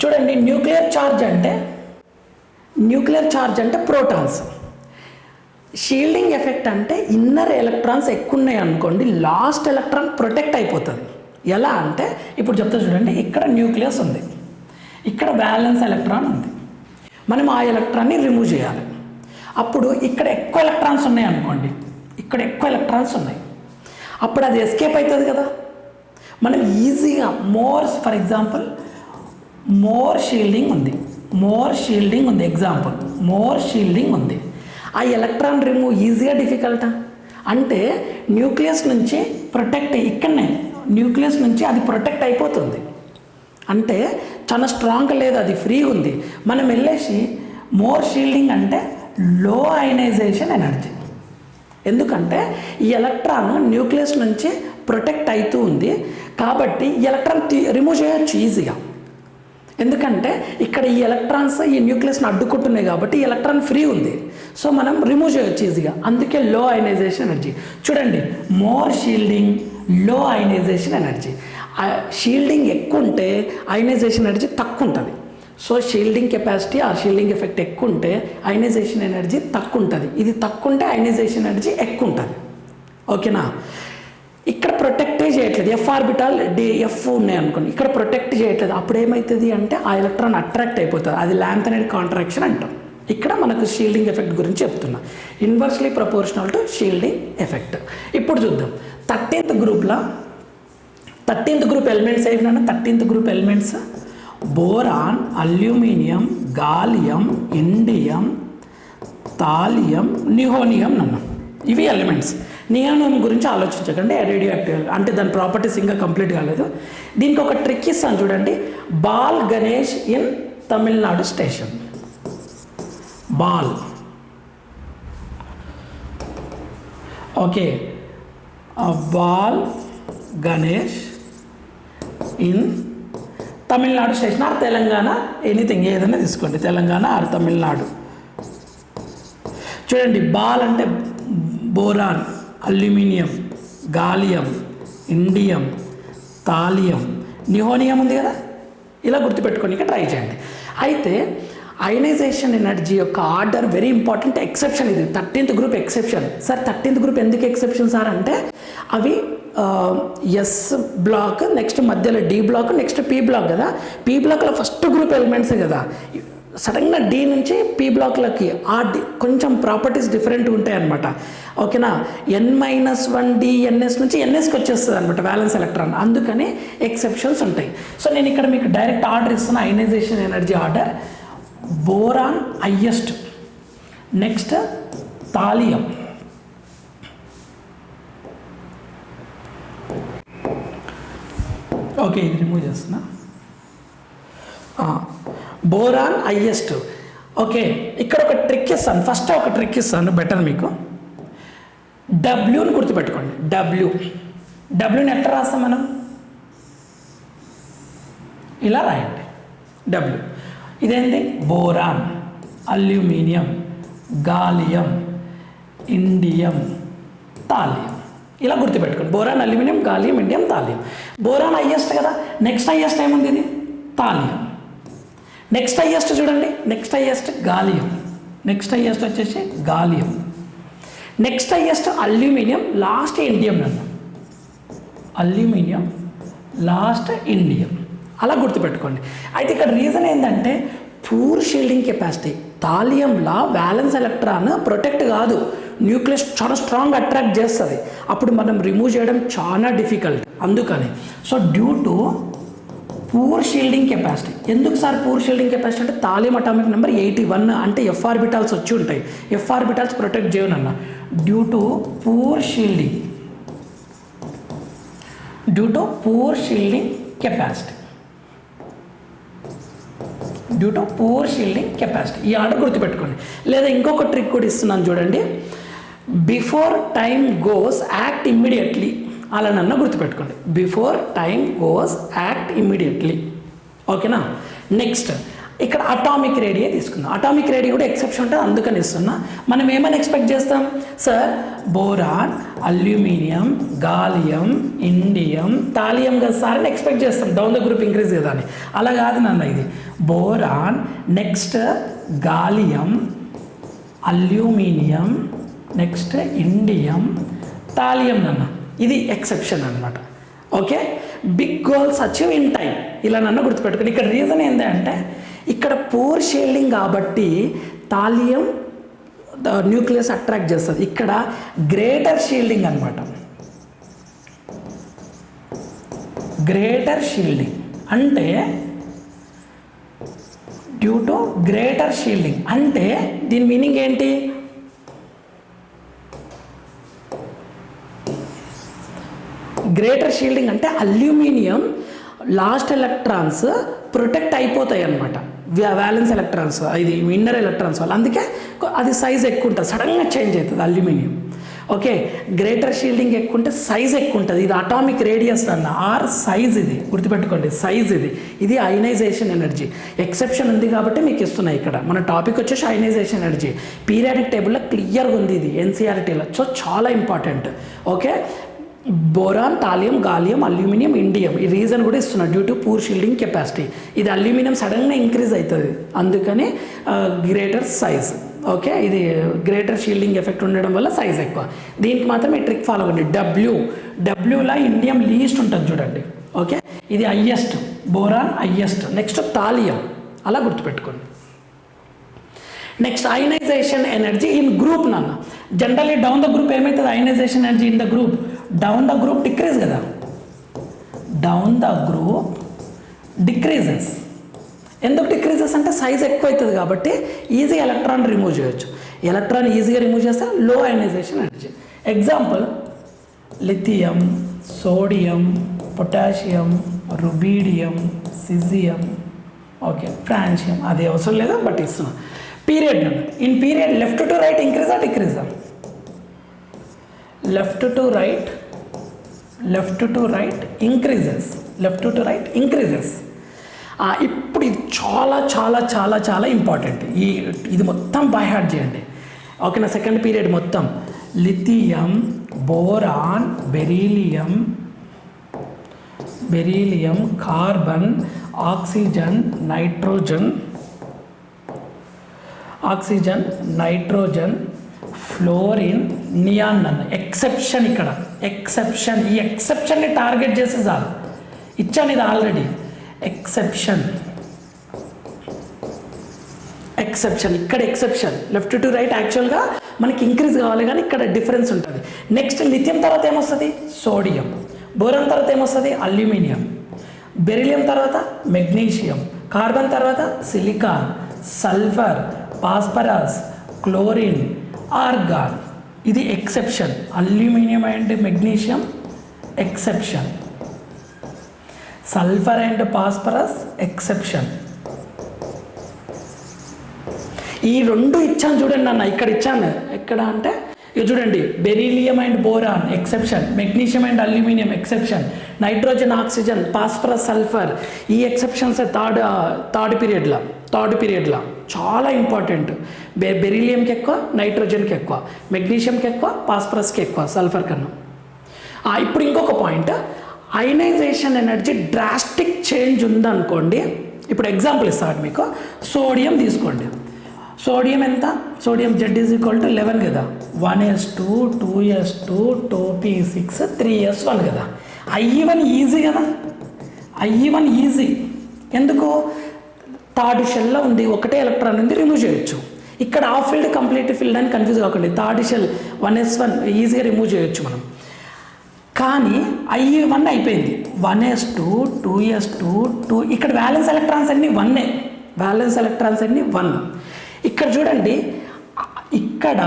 చూడండి, న్యూక్లియర్ ఛార్జ్ అంటే ప్రోటాన్స్. షీల్డింగ్ ఎఫెక్ట్ అంటే ఇన్నర్ ఎలక్ట్రాన్స్ ఎక్కువ ఉన్నాయి అనుకోండి, లాస్ట్ ఎలక్ట్రాన్ ప్రొటెక్ట్ అయిపోతుంది. ఎలా అంటే ఇప్పుడు చెప్తా చూడండి, ఇక్కడ న్యూక్లియస్ ఉంది, ఇక్కడ బ్యాలెన్స్ ఎలక్ట్రాన్ ఉంది, మనం ఆ ఎలక్ట్రాన్ని రిమూవ్ చేయాలి. అప్పుడు ఇక్కడ ఎక్కువ ఎలక్ట్రాన్స్ ఉన్నాయి అనుకోండి, ఇక్కడ ఎక్కువ ఎలక్ట్రాన్స్ ఉన్నాయి, అప్పుడు అది ఎస్కేప్ అవుతుంది కదా. మనం ఈజీగా ఫర్ ఎగ్జాంపుల్ మోర్ షీల్డింగ్ ఉంది, ఎగ్జాంపుల్ మోర్ షీల్డింగ్ ఉంది, ఆ ఎలక్ట్రాన్ రిమూవ్ ఈజీగా డిఫికల్టా? అంటే న్యూక్లియస్ నుంచి ఇక్కడనే న్యూక్లియస్ నుంచి అది ప్రొటెక్ట్ అయిపోతుంది, అంటే చాలా స్ట్రాంగ్ లేదు, అది ఫ్రీగా ఉంది. మనం వెళ్ళేసి మోర్ షీల్డింగ్ అంటే లో అయనైజేషన్ ఎనర్జీ. ఎందుకంటే ఈ ఎలక్ట్రాన్ న్యూక్లియస్ నుంచి ప్రొటెక్ట్ అవుతూ ఉంది కాబట్టి ఈ ఎలక్ట్రాన్ రిమూవ్ చేయొచ్చు ఈజీగా. ఎందుకంటే ఇక్కడ ఈ ఎలక్ట్రాన్స్ ఈ న్యూక్లియస్ని అడ్డుకుంటున్నాయి కాబట్టి ఈ ఎలక్ట్రాన్ ఫ్రీ ఉంది, సో మనం రిమూవ్ చేయొచ్చు ఈజీగా. అందుకే లో అయనైజేషన్ ఎనర్జీ. చూడండి, మోర్ షీల్డింగ్, లో అయనైజేషన్ ఎనర్జీ. షీల్డింగ్ ఎక్కువ ఉంటే అయనైజేషన్ ఎనర్జీ తక్కువ ఉంటుంది. సో షీల్డింగ్ కెపాసిటీ ఆ షీల్డింగ్ ఎఫెక్ట్ ఎక్కువ ఉంటే అయనైజేషన్ ఎనర్జీ తక్కువ ఉంటుంది, ఇది తక్కువ ఉంటే అయనైజేషన్ ఎనర్జీ ఎక్కువ ఉంటుంది. ఓకేనా? ఇక్కడ ప్రొటెక్టే చేయట్లేదు, ఎఫ్ ఆర్బిటాల్ ఎఫ్ ఉన్నాయి అనుకోండి, ఇక్కడ ప్రొటెక్ట్ చేయట్లేదు, అప్పుడు ఏమవుతుంది అంటే ఆ ఎలక్ట్రాన్ అట్రాక్ట్ అయిపోతుంది, అది లాంథనైడ్ కాంట్రాక్షన్ అంటాం. ఇక్కడ మనకు షీల్డింగ్ ఎఫెక్ట్ గురించి చెప్తున్నా, inversely proportional to shielding effect. ఇప్పుడు చూద్దాం 13th గ్రూప్ ఎలిమెంట్స్ ఏమైనా. 13th group elements boron, aluminium, gallium, indium, thallium, nihonium నన్ను, ఇవి ఎలిమెంట్స్. నియోనియం గురించి ఆలోచించకండి, రేడియో యాక్టివ్ అంటే దాని ప్రాపర్టీస్ ఇంకా కంప్లీట్ కాలేదు. దీనికి ఒక ట్రిక్ ఇస్తాను చూడండి. Ball Ganesh in Tamil Nadu station. Ball, okay, ball Ganesh in Tamil Nadu station or Telangana, anything ఏదైనా తీసుకోండి, తెలంగాణ ఆర్ తమిళనాడు. చూడండి, బాల్ అంటే boron, aluminium, gallium, indium, thallium, nihonium ఉంది కదా, ఇలా గుర్తుపెట్టుకోనికి ట్రై చేయండి. అయితే అయనైజేషన్ ఎనర్జీ యొక్క ఆర్డర్ వెరీ ఇంపార్టెంట్. ఎక్సెప్షన్ ఇది 13th group exception. Sir 13th group ఎందుకు ఎక్సెప్షన్ సార్ అంటే అవి ఎస్ బ్లాక్, నెక్స్ట్ మధ్యలో D block, next P block కదా. పి బ్లాక్లో ఫస్ట్ గ్రూప్ ఎలిమెంట్స్ కదా, సడన్గా డి నుంచి పి బ్లాక్లకి ఆ కొంచెం ప్రాపర్టీస్ డిఫరెంట్ ఉంటాయి అనమాట. ఓకేనా? n-1 DNS నుంచి NSకి వచ్చేస్తుంది అనమాట వ్యాలెన్స్ ఎలక్ట్రాన్, అందుకని ఎక్సెప్షన్స్ ఉంటాయి. సో నేను ఇక్కడ మీకు డైరెక్ట్ ఆర్డర్ ఇస్తున్న ionisation energy order. Boron highest, next thallium, okay ఇది రిమూవ్ చేస్తున్నా. Boron highest. ఓకే, ఇక్కడ ఒక ట్రిక్ ఇస్తాను, ఫస్ట్ ఒక ట్రిక్ ఇస్తాను బెటర్ మీకు. డబ్ల్యూని గుర్తుపెట్టుకోండి. డబ్ల్యూని ఎట్లా రాస్తాం మనం? ఇలా రాయండి డబ్ల్యూ. ఇదేంటి? Boron, aluminium, gallium, indium, thallium. ఇలా గుర్తుపెట్టుకోండి. Boron, aluminium, gallium, indium, thallium. Boron highest కదా, నెక్స్ట్ హైయెస్ట్ ఏముంది? ఇది థాలియం. నెక్స్ట్ హైయెస్ట్ చూడండి, next highest gallium, next highest వచ్చేసి gallium, next highest aluminium, last indium నన్ను, అల్యూమినియం, లాస్ట్ ఇండియం. అలా గుర్తుపెట్టుకోండి. అయితే ఇక్కడ రీజన్ ఏంటంటే పూర్ షీల్డింగ్ కెపాసిటీ. థాలియంలా వ్యాలెన్స్ ఎలక్ట్రాన్ ప్రొటెక్ట్ కాదు, న్యూక్లియస్ చాలా స్ట్రాంగ్ అట్రాక్ట్ చేస్తుంది, అప్పుడు మనం రిమూవ్ చేయడం చాలా డిఫికల్ట్. అందుకని so due to poor shielding capacity. ఎందుకు సార్ పూర్ షీల్డింగ్ కెపాసిటీ అంటే థాలియం అటామిక్ నెంబర్ 81 అంటే ఎఫ్ ఆర్బిటాల్స్ వచ్చి ఉంటాయి. ఎఫ్ ఆర్బిటాల్స్ ప్రొటెక్ట్ చేయను అన్న. Due to poor shielding capacity ఈ ఆర్డర్ గుర్తుపెట్టుకోండి. లేదా ఇంకొక ట్రిక్ కూడా ఇస్తున్నాను చూడండి. Before time goes act immediately అలా నన్ను గుర్తుపెట్టుకోండి. Before time goes act immediately. ఓకేనా. నెక్స్ట్ ఇక్కడ అటామిక్ రేడియా తీసుకుందాం. అటామిక్ రేడియా కూడా ఎక్సెప్షన్ ఉంటుంది, అందుకని ఇస్తున్నా. మనం ఏమైనా ఎక్స్పెక్ట్ చేస్తాం sir? Boron, aluminium, gallium, indium, thallium కదా సార్ అని ఎక్స్పెక్ట్ చేస్తాం. డౌన్ ద గ్రూప్ ఇంక్రీజ్ కదా అని. అలా కాదు నాన్న, ఇది బోరాన్, next gallium, aluminium, next indium, thallium నాన్న. ఇది ఎక్సెప్షన్ అనమాట. Okay. Big goals achieve in time ఇలా నన్ను గుర్తుపెట్టుకోండి. ఇక్కడ రీజన్ ఏంటంటే ఇక్కడ పూర్ షీల్డింగ్ కాబట్టి థాలియం న్యూక్లియస్ అట్రాక్ట్ చేస్తుంది. ఇక్కడ గ్రేటర్ షీల్డింగ్ అనమాట. గ్రేటర్ షీల్డింగ్ అంటే డ్యూ టు గ్రేటర్ షీల్డింగ్ అంటే దీని మీనింగ్ ఏంటి? గ్రేటర్ షీల్డింగ్ అంటే అల్యూమినియం లాస్ట్ ఎలక్ట్రాన్స్ ప్రొటెక్ట్ అయిపోతాయి అన్నమాట, వ్యాలెన్స్ ఎలక్ట్రాన్స్, ఇది ఇన్నర్ ఎలక్ట్రాన్స్ వల్ల. అందుకే అది సైజ్ ఎక్కువ ఉంటుంది, సడన్గా చేంజ్ అవుతుంది అల్యూమినియం. ఓకే. గ్రేటర్ షీల్డింగ్ ఎక్కువ ఉంటే సైజ్ ఎక్కువ ఉంటుంది. ఇది అటామిక్ రేడియస్ అన్న ఆర్ సైజ్, ఇది గుర్తుపెట్టుకోండి, సైజ్ ఇది. ఇది అయనైజేషన్ ఎనర్జీ. ఎక్సెప్షన్ ఉంది కాబట్టి మీకు ఇస్తున్నాయి. ఇక్కడ మన టాపిక్ వచ్చేసి అయనైజేషన్ ఎనర్జీ. పీరియాడిక్ టేబుల్లో క్లియర్గా ఉంది ఇది ఎన్సీఆర్టీలో. సో చాలా important. Okay. Boron, thallium, gallium, aluminium, indium. ఈ రీజన్ కూడా ఇస్తున్నా due to poor shielding capacity. ఇది అల్యూమినియం సడన్గా ఇంక్రీజ్ అవుతుంది, అందుకని గ్రేటర్ సైజ్. ఓకే. ఇది గ్రేటర్ షీల్డింగ్ ఎఫెక్ట్ ఉండడం వల్ల సైజ్ ఎక్కువ. దీనికి మాత్రం ఈ ట్రిక్ ఫాలో అవ్వండి. డబ్ల్యూలో ఇండియం లీస్ట్ ఉంటుంది చూడండి. ఓకే. ఇది highest, boron highest, next thallium, అలా గుర్తుపెట్టుకోండి. Next ionization energy in group నాన్న. జనరల్లీ డౌన్ ద గ్రూప్ ఏమవుతుంది? Ionization energy in the group down the group decrease కదా. Down the group decreases. ఎందుకు డిక్రీజెస్ అంటే సైజ్ ఎక్కువ అవుతుంది కాబట్టి ఈజీ ఎలక్ట్రాన్ రిమూవ్ చేయొచ్చు. ఎలక్ట్రాన్ ఈజీగా రిమూవ్ చేస్తే low ionization energy. Example lithium, sodium, potassium, rubidium, caesium, okay, francium. అది అవసరం లేదా, బట్ ఇస్తున్నాం. Period number in period left to right ఇంక్రీజా డిక్రీజా? Left to right increases. ఇప్పుడు ఇది చాలా చాలా చాలా చాలా ఇంపార్టెంట్. ఇది మొత్తం బై హార్ట్ చేయండి. ఓకేనా. సెకండ్ పీరియడ్ మొత్తం lithium, boron, beryllium, carbon, oxygen, nitrogen, fluorine, neon అన్న. ఎక్సెప్షన్ ఇక్కడ ఎక్సెప్షన్. ఈ ఎక్సెప్షన్ని టార్గెట్ చేసి చాలు. ఇచ్చాను ఇది ఆల్రెడీ. ఎక్సెప్షన్ ఇక్కడ ఎక్సెప్షన్ లెఫ్ట్ టు రైట్. యాక్చువల్గా మనకి ఇంక్రీజ్ కావాలి కానీ ఇక్కడ డిఫరెన్స్ ఉంటుంది. నెక్స్ట్ లిథియం తర్వాత ఏమొస్తుంది? సోడియం. బోరాన్ తర్వాత ఏమొస్తుంది? అల్యూమినియం. బెరిలియం తర్వాత మెగ్నీషియం. కార్బన్ తర్వాత silicon, sulphur, phosphorus, chlorine, argon. ఇది exception. Aluminium and magnesium exception, sulphur and phosphorus exception. ఈ రెండు ఇచ్చాను చూడండి అన్న. ఇక్కడ ఇచ్చాను ఎక్కడ అంటే ఇక చూడండి. Beryllium and boron exception, magnesium and aluminium exception, nitrogen, oxygen, phosphorus, sulphur. ఈ ఎక్సెప్షన్స్ థర్డ్ పీరియడ్లో చాలా ఇంపార్టెంట్. బెరీలియంకి ఎక్కువ, నైట్రోజన్కి ఎక్కువ, మెగ్నీషియంకి ఎక్కువ, ఫాస్ఫరస్కి ఎక్కువ, సల్ఫర్ కన్నా. ఇప్పుడు ఇంకొక point, ionisation energy drastic change ఉందనుకోండి. ఇప్పుడు ఎగ్జాంపుల్ ఇస్తాను మీకు. సోడియం తీసుకోండి. సోడియం ఎంత? సోడియం Z = 11 కదా. 1s2, 2s2, 2p6, 3s1 కదా. I1 ఈజీ కదా. I1 easy. ఎందుకు? థర్డ్ షెల్లో ఉంది, ఒకటే ఎలక్ట్రాన్ ఉంది, రిమూవ్ చేయొచ్చు. ఇక్కడ హాఫ్ ఫీల్డ్ కంప్లీట్ ఫీల్డ్ అని కన్ఫ్యూజ్ కాకండి. థర్డ్ షెల్ 1s1 ఈజీగా రిమూవ్ చేయొచ్చు మనం. కానీ I1 అయిపోయింది, 1s2 2s2 2. ఇక్కడ వ్యాలెన్స్ ఎలక్ట్రాన్స్ అన్నీ 1, వ్యాలెన్స్ ఎలక్ట్రాన్స్ అన్నీ 1. ఇక్కడ చూడండి, ఇక్కడ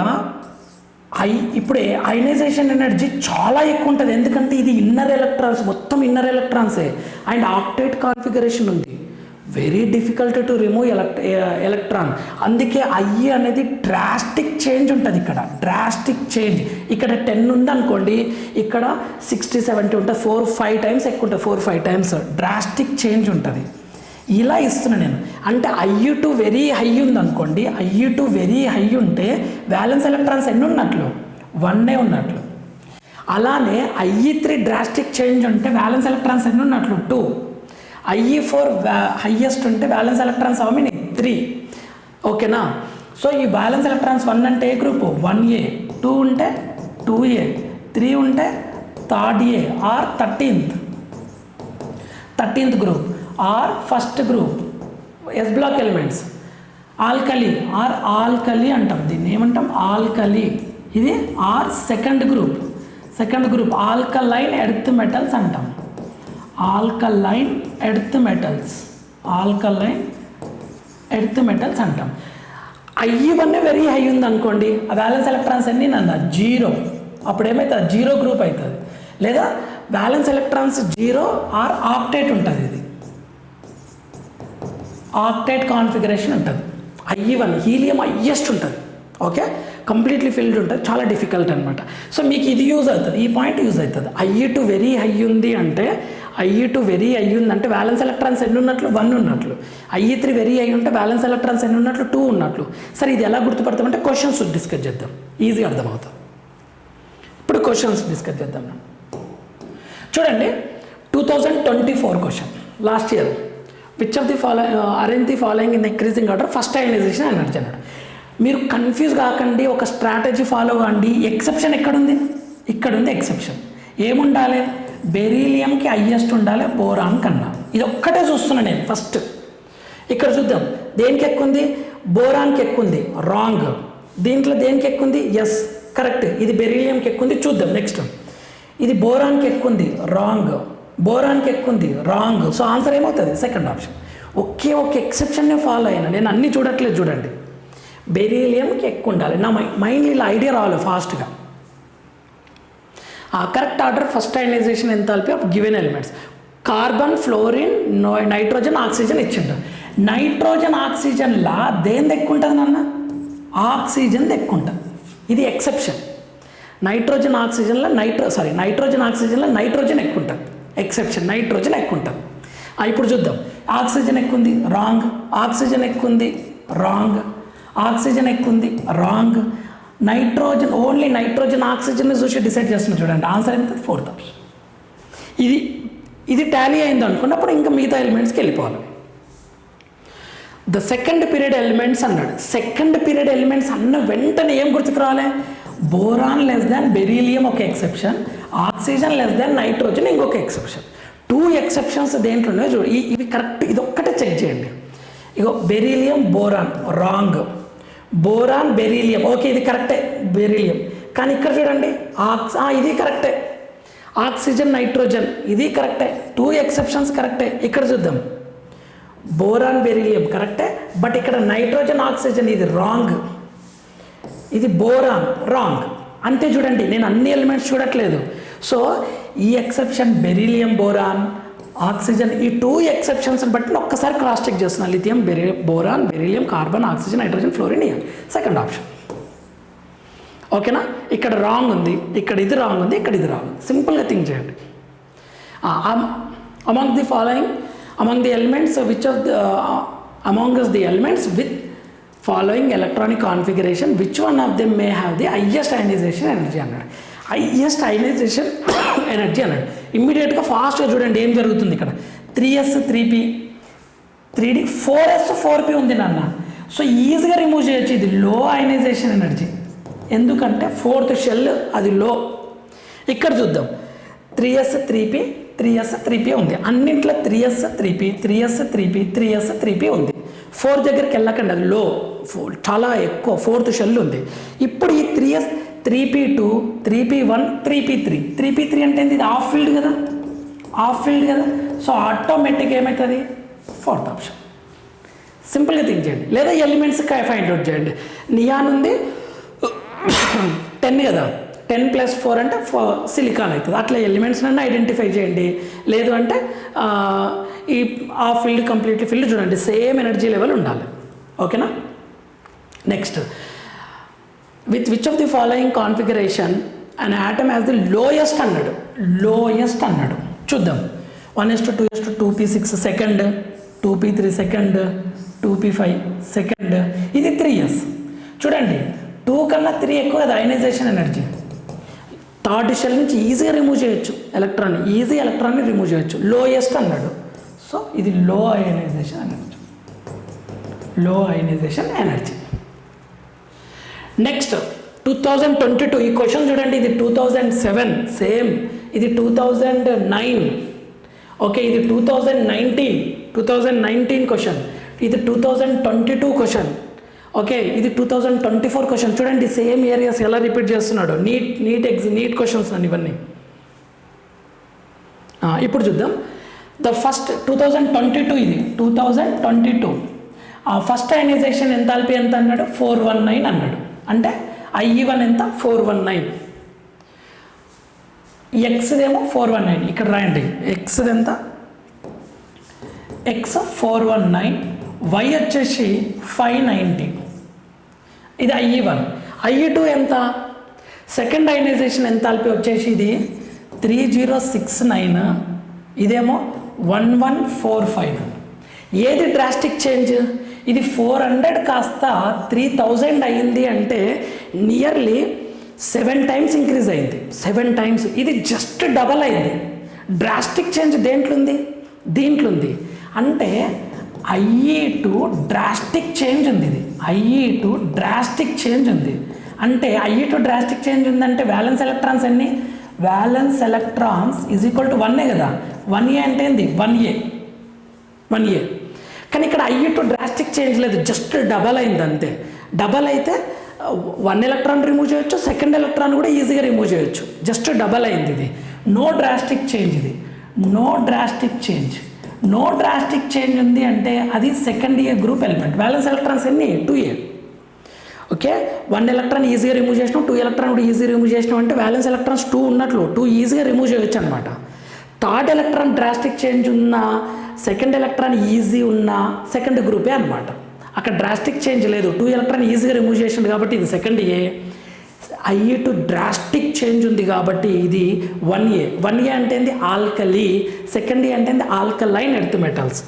ఇప్పుడే అయనైజేషన్ ఎనర్జీ చాలా ఎక్కువ ఉంటుంది, ఎందుకంటే ఇది ఇన్నర్ ఎలక్ట్రాన్స్, మొత్తం ఇన్నర్ ఎలక్ట్రాన్సే అండ్ ఆక్టేట్ కాన్ఫిగరేషన్ ఉంది. Very difficult to remove electron. అందుకే I అనేది డ్రాస్టిక్ చేంజ్ ఉంటుంది, ఇక్కడ డ్రాస్టిక్ చేంజ్. ఇక్కడ 10 ఉంది అనుకోండి, ఇక్కడ 60 70 ఉంటుంది, 4-5 టైమ్స్ ఎక్కువ ఉంటుంది, 4-5 టైమ్స్ డ్రాస్టిక్ చేంజ్ ఉంటుంది. ఇలా ఇస్తున్నాను నేను. అంటే I2 వెరీ హై ఉంది అనుకోండి, I2 వెరీ హై ఉంటే వ్యాలెన్స్ ఎలక్ట్రాన్స్ ఎన్ని ఉన్నట్లు, 1 ఉన్నట్లు. అలానే I3 డ్రాస్టిక్ చేంజ్ ఉంటే వ్యాలెన్స్ ఎలక్ట్రాన్స్ ఎన్ని ఉన్నట్లు, 2. I4 హైయెస్ట్ ఉంటే వ్యాలెన్స్ ఎలక్ట్రాన్స్ హౌ మెనీ, 3. ఓకేనా. సో ఈ వ్యాలెన్స్ ఎలక్ట్రాన్స్ 1 అంటే ఏ గ్రూప్, 1a, 2 ఉంటే 2a, 3 ఉంటే 3rd A or 13th group or first group. S block elements alkali or alkali అంటాం, దీన్ని ఏమంటాం, ఆల్కలీ. ఇది or second group alkaline earth metals అంటాం, ఆల్కలైన్ ఎర్త్ మెటల్స్ అంటాం. I1 వెరీ హై ఉంది అనుకోండి, ఆ వ్యాలెన్స్ ఎలక్ట్రాన్స్ అన్నీ 0, అప్పుడు ఏమవుతుంది, 0 గ్రూప్ అవుతుంది. లేదా వ్యాలెన్స్ ఎలక్ట్రాన్స్ 0 ఆర్ ఆక్టేట్ ఉంటుంది, ఇది ఆక్టేట్ కాన్ఫిగరేషన్ ఉంటుంది. I1 హీలియం హైయెస్ట్ ఉంటుంది, ఓకే, కంప్లీట్లీ ఫిల్డ్ ఉంటుంది, చాలా డిఫికల్ట్ అనమాట. సో మీకు ఇది యూజ్ అవుతుంది, ఈ పాయింట్ యూజ్ అవుతుంది. I2 వెరీ హై ఉంది అంటే, I2 వెరీ హై ఉందంటే వ్యాలెన్స్ ఎలక్ట్రాన్స్ ఎన్ని ఉన్నట్లు, 1 ఉన్నట్లు. I3 వెరీ హై ఉంటే వ్యాలెన్స్ ఎలక్ట్రాన్స్ ఎన్ని ఉన్నట్లు, 2 ఉన్నట్లు. సరే ఇది ఎలా గుర్తుపడతామంటే క్వశ్చన్స్ డిస్కస్ చేద్దాం, ఈజీగా అర్థమవుతాం. ఇప్పుడు క్వశ్చన్స్ డిస్కస్ చేద్దాం. చూడండి, 2024 question, last year. Which of the arrange the following in increasing order first ionisation energy అన్నాడు. మీరు కన్ఫ్యూజ్ కాకండి, ఒక స్ట్రాటజీ ఫాలో అవ్వండి. ఎక్సెప్షన్ ఎక్కడుంది, ఇక్కడ ఉంది ఎక్సెప్షన్. ఏముండాలి, బెరీలియంకి హైయెస్ట్ ఉండాలి బోరాన్ కన్నా. ఇది ఒక్కటే చూస్తున్నా నేను ఫస్ట్. ఇక్కడ చూద్దాం, దేనికి ఎక్కువ ఉంది, బోరాన్కి ఎక్కువ ఉంది, రాంగ్. దీంట్లో దేనికి ఎక్కువ ఉంది, ఎస్ కరెక్ట్, ఇది బెరీలియంకి ఎక్కువ ఉంది. చూద్దాం నెక్స్ట్, ఇది బోరాన్కి ఎక్కువ ఉంది, రాంగ్. బోరాన్కి ఎక్కువ ఉంది, రాంగ్. సో ఆన్సర్ ఏమవుతుంది, సెకండ్ ఆప్షన్. ఒకే ఒక ఎక్సెప్షన్నే ఫాలో అయినా, నేను అన్నీ చూడట్లేదు. చూడండి, బెరీలియంకి ఎక్కువ ఉండాలి. నా మైండ్లో ఇలా ఐడియా రావాలి ఫాస్ట్గా. Correct order first ionisation enthalpy of given elements, carbon, fluorine, nitrogen, oxygen ఇచ్చిండు. నైట్రోజన్ ఆక్సిజన్లా దేని ఎక్కువ ఉంటుంది నాన్న, ఆక్సిజన్ ఎక్కువ ఉంటుంది. ఇది ఎక్సెప్షన్. నైట్రోజన్ ఆక్సిజన్లో నైట్రోజన్ నైట్రోజన్ ఎక్కువ ఉంటుంది, ఎక్సెప్షన్. నైట్రోజన్ ఎక్కువ ఉంటుంది. ఇప్పుడు చూద్దాం, ఆక్సిజన్ ఎక్కువ ఉంది, రాంగ్. ఆక్సిజన్ ఎక్కువ ఉంది, రాంగ్. ఆక్సిజన్ ఎక్కువ ఉంది, wrong. Nitrogen, only nitrogen oxygen చూసి డిసైడ్ చేస్తున్నా. చూడండి ఆన్సర్ ఎంత, 4th ఆప్షన్. ఇది టాలీ అయింది అనుకున్నప్పుడు ఇంకా మిగతా ఎలిమెంట్స్కి వెళ్ళిపోవాలి. ద సెకండ్ పీరియడ్ ఎలిమెంట్స్ అన్నాడు. సెకండ్ పీరియడ్ ఎలిమెంట్స్ అన్న వెంటనే ఏం గుర్తుకు రావాలి, బోరాన్ లెస్ దాన్ బెరీలియం ఒక exception, oxygen less than nitrogen ఇంకొక ఎక్సెప్షన్. 2 ఎక్సెప్షన్స్ దేంట్లోనే చూడు, ఇవి కరెక్ట్. ఇది ఒక్కటే చెక్ చేయండి. ఇగో beryllium, boron, wrong. Boron, beryllium, okay ఇది కరెక్టే, బెరీలియం. కానీ ఇక్కడ చూడండి, ఇది కరెక్టే. ఆక్సిజన్, నైట్రోజన్, ఇది కరెక్టే. 2 ఎక్సెప్షన్స్ కరెక్టే. ఇక్కడ చూద్దాం, బోరాన్, బెరీలియం కరెక్టే, బట్ ఇక్కడ నైట్రోజన్, ఆక్సిజన్ ఇది రాంగ్. ఇది బోరాన్, రాంగ్. అంతే. చూడండి, నేను అన్ని ఎలిమెంట్స్ చూడట్లేదు. సో ఈ ఎక్సెప్షన్ బెరీలియం, బోరాన్, ఆక్సిజన్, ఈ 2 ఎక్సెప్షన్స్ బట్టి ఒక్కసారి క్రాస్ చెక్ చేస్తున్నాను. Lithium, boron, beryllium, carbon, oxygen, nitrogen, fluorine, ion. Second option. ఓకేనా. ఇక్కడ రాంగ్ ఉంది, ఇక్కడ ఇది రాంగ్ ఉంది, ఇక్కడ ఇది రాంగ్. సింపుల్గా థింక్ చేయండి. Among the following, among the elements which of among the elements with following electronic configuration which one of them may have the highest ionization energy అన్నాడు. హైయెస్ట్ అయనైజేషన్ ఎనర్జీ అన్నాడు. ఇమ్మీడియట్గా ఫాస్ట్గా చూడండి ఏం జరుగుతుంది. ఇక్కడ 3s 3p 3d 4s 4p ఉంది నాన్న. సో ఈజీగా రిమూవ్ చేయొచ్చు. ఇది లో అయనైజేషన్ ఎనర్జీ, ఎందుకంటే 4th షెల్ అది లో. ఇక్కడ చూద్దాం, 3s 3p 3s 3p ఉంది. అన్నింట్లో 3s 3p 3s 3p 3s 3p ఉంది. 4 దగ్గరికి వెళ్ళకండి, అది లో, చాలా ఎక్కువ 4th షెల్ ఉంది. ఇప్పుడు ఈ 3p2, 3p1, 3p3. 3p3 అంటే ఏంటి? ఇది ఆఫ్ ఫీల్డ్ కదా, ఆఫ్ ఫీల్డ్ కదా. సో ఆటోమేటిక్గా ఏమవుతుంది? Fourth option. సింపుల్గా థింక్ చేయండి. లేదా ఎలిమెంట్స్ ఫైండ్ అవుట్ చేయండి. నియాన్ ఉంది 10 కదా, 10 + 4 అంటే సిలికాన్ అవుతుంది. అట్లా ఎలిమెంట్స్ అన్నీ ఐడెంటిఫై చేయండి. లేదు అంటే ఈ ఆ ఫీల్డ్ కంప్లీట్ ఫీల్డ్ చూడండి, సేమ్ ఎనర్జీ లెవెల్ ఉండాలి. ఓకేనా? Next, with which of the following configuration and atom has the lowest అన్నాడు. లోయెస్ట్ అన్నాడు, చూద్దాం. 1:2:2, 2p6 second, 2p3 second, 2p5 second. ఇది 3s. చూడండి, 2 కన్నా 3 ఎక్కువ కదా అయనైజేషన్ ఎనర్జీ. థర్డ్ షెల్ నుంచి ఈజీగా రిమూవ్ చేయొచ్చు ఎలక్ట్రాన్ని, ఎలక్ట్రాన్ని రిమూవ్ చేయొచ్చు. లోయెస్ట్ అన్నాడు. సో ఇది లో అయనైజేషన్ ఎనర్జీ, లో అయనైజేషన్ ఎనర్జీ. నెక్స్ట్ 2022. ఈ క్వశ్చన్ చూడండి, ఇది 2007 సేమ్, ఇది 2009. ఓకే, ఇది 2019 క్వశ్చన్, ఇది 2022 క్వశ్చన్. ఓకే, ఇది 2024 క్వశ్చన్. చూడండి సేమ్ ఏరియాస్ ఎలా రిపీట్ చేస్తున్నాడు. నీట్ క్వశ్చన్స్ అని ఇవన్నీ. ఇప్పుడు చూద్దాం. ద ఫస్ట్ 2022, ఇది 2022 ఫస్ట్ అయనైజేషన్ ఎంథాల్పీ ఎంత అన్నాడు? 419 అన్నాడు. అంటే I1 ఎంత? 419. ఎక్స్దేమో 419. ఇక్కడ రాయండి, ఎక్స్ది ఎంత? ఎక్స్ 419, వై వచ్చేసి 590. ఇది I1. I2 ఎంత? సెకండ్ అయనైజేషన్ ఎంథాల్పీ వచ్చేసి ఇది 3069, ఇదేమో 1145. ఏది డ్రాస్టిక్ చేంజ్? ఇది 400 కాస్త 3000 అయింది అంటే నియర్లీ 7 టైమ్స్ ఇంక్రీజ్ అయింది. 7 టైమ్స్. ఇది జస్ట్ డబల్ అయింది. డ్రాస్టిక్ చేంజ్ దేంట్లో ఉంది? దీంట్లో ఉంది. అంటే I2 డ్రాస్టిక్ చేంజ్ ఉంది. ఇది I2 డ్రాస్టిక్ చేంజ్ ఉంది. అంటే I2 డ్రాస్టిక్ చేంజ్ ఉందంటే వ్యాలెన్స్ ఎలక్ట్రాన్స్ ఎన్ని? వ్యాలెన్స్ ఎలక్ట్రాన్స్ = 1 కదా. 1a అంటే ఏంది? 1a. కానీ ఇక్కడ I2 డ్రాస్టిక్ చేంజ్ లేదు, జస్ట్ డబల్ అయింది అంతే. డబల్ అయితే 1 ఎలక్ట్రాన్ రిమూవ్ చేయొచ్చు, సెకండ్ ఎలక్ట్రాన్ కూడా ఈజీగా రిమూవ్ చేయొచ్చు. జస్ట్ డబల్ అయింది. ఇది నో డ్రాస్టిక్ చేంజ్. ఇది no drastic change. No drastic change ఉంది అంటే అది second A group element. Balance electrons ఎన్ని? 2a. ఓకే, 1 ఎలక్ట్రాన్ ఈజీగా రిమూవ్ చేసినాం, 2 ఎలక్ట్రాన్ కూడా ఈజీగా రిమూవ్ చేసినాం అంటే బ్యాలెన్స్ ఎలక్ట్రాన్స్ 2 ఉన్నట్లు, 2 ఈజీగా రిమూవ్ చేయొచ్చు అనమాట. థర్డ్ ఎలక్ట్రాన్ డ్రాస్టిక్ చేంజ్ ఉన్న, సెకండ్ ఎలక్ట్రాన్ ఈజీ ఉన్న సెకండ్ గ్రూపే అనమాట. అక్కడ డ్రాస్టిక్ చేంజ్ లేదు, 2 ఎలక్ట్రాన్ ఈజీగా రిమూవ్ చేసింది కాబట్టి ఇది సెకండ్ ఏ. I2 డ్రాస్టిక్ చేంజ్ ఉంది కాబట్టి ఇది 1a. 1a అంటే ఏంది? ఆల్కలీ. సెకండ్ ఏ అంటే ఏంది? Alkaline earth metals.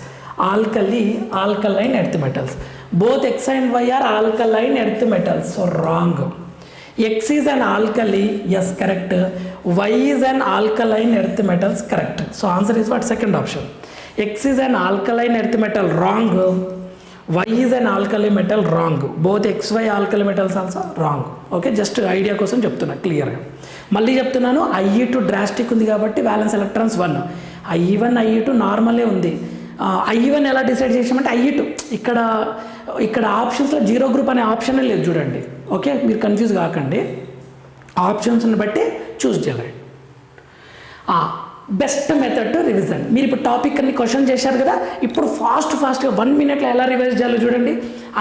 Alkaline earth metals. Both X and Y are alkaline earth metals. So wrong. X is an alkali. Yes, correct. Y is an alkaline earth metals. Correct. So answer is what? Second option. X is an alkaline earth metal. Wrong. Y is an alkali metal. Wrong. Both XY alkali metals also wrong. Okay, just idea కోసం చెప్తున్నా క్లియర్గా. మళ్ళీ చెప్తున్నాను, I2 drastic ఉంది కాబట్టి violence electrons 1. I1 I2 నార్మలే ఉంది. I1 ఎలా డిసైడ్ చేసామంటే I2 ఇక్కడ ఆప్షన్స్లో 0 గ్రూప్ అనే ఆప్షనే లేదు చూడండి. ఓకే, మీరు కన్ఫ్యూజ్ కాకండి, ఆప్షన్స్ని బట్టి చూస్ చేయాలి. Best method to revision. మీరు ఇప్పుడు టాపిక్ అన్ని క్వశ్చన్ చేశారు కదా, ఇప్పుడు ఫాస్ట్గా 1 మినిట్లో ఎలా రివైజ్ చేయాలో చూడండి.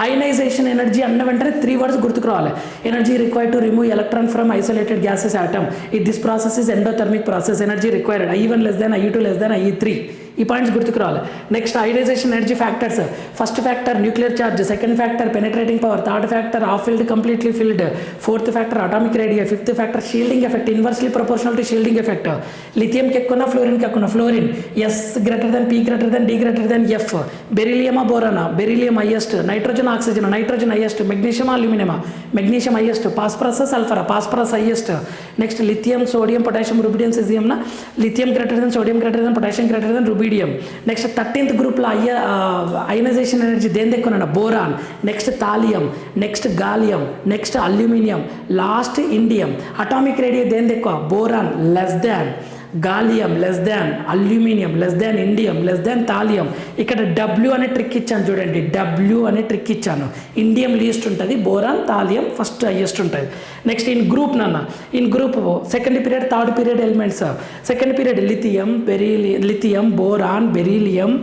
అయనైజేషన్ ఎనర్జీ అన్న వెంటనే 3 words గుర్తుకు రావాలి. Energy required to remove electron from isolated gases atom. This process is endothermic process. Energy required I1 less than I2 less than I3. ఈ పాయింట్స్ గుర్తుకు రావాలి. Next ionization energy factors. First factor nuclear charge, second factor penetrating power, third factor half filled completely filled, fourth factor atomic radius, fifth factor shielding effect inversely proportional to shielding effect. లిథియంకి ఎక్కువ, ఫ్లోరిన్కి ఎక్కువ. Fluorine S greater than P greater than D greater than F. బెరిలియమా బోరానా? Beryllium highest. Nitrogen oxygen, nitrogen highest. Magnesium అల్యూమినియమా? Magnesium highest. Phosphorus sulphur, phosphorus highest. Next lithium, sodium, potassium, rubidium, సిజియంన lithium greater than sodium greater than potassium greater than rubidium. Next 13th గ్రూప్లో ionization energy దేని ఎక్కువ? Boron. Next thallium, next gallium, next aluminium, last indium. Atomic radius దేని ఎక్కువ? Boron less than. Gallium less than, aluminium less than, indium less than, thallium. ఇక్కడ W అనే trick ఇచ్చాను చూడండి, W అనే ట్రిక్ ఇచ్చాను. ఇండియం లీస్ట్ ఉంటుంది, బోరాన్ థాలియం ఫస్ట్ హైయెస్ట్ ఉంటుంది. Next in group in group second period third period elements. Second period lithium, boron, beryllium,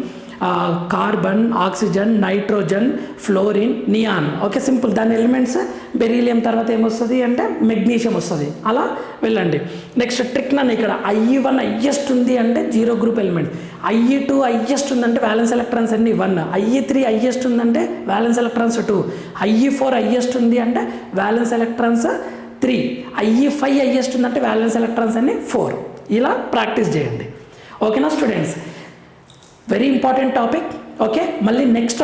carbon, oxygen, nitrogen, fluorine, neon. Okay, simple. దాని elements beryllium తర్వాత ఏమొస్తుంది అంటే magnesium వస్తుంది. అలా వెళ్ళండి. Next trick ఇక్కడ I1 highest ఉంది అంటే zero group element, I2 highest ఉందంటే వ్యాలెన్స్ ఎలక్ట్రాన్స్ అన్ని 1, I3 హైయెస్ట్ ఉందంటే వ్యాలెన్స్ ఎలక్ట్రాన్స్ 2, I4 హైయెస్ట్ ఉంది అంటే వ్యాలెన్స్ ఎలక్ట్రాన్స్ 3, I5 హైయెస్ట్ ఉందంటే వ్యాలెన్స్ ఎలక్ట్రాన్స్ అన్ని 4. ఇలా ప్రాక్టీస్ చేయండి. ఓకేనా students? Very important topic. Okay, మళ్ళీ నెక్స్ట్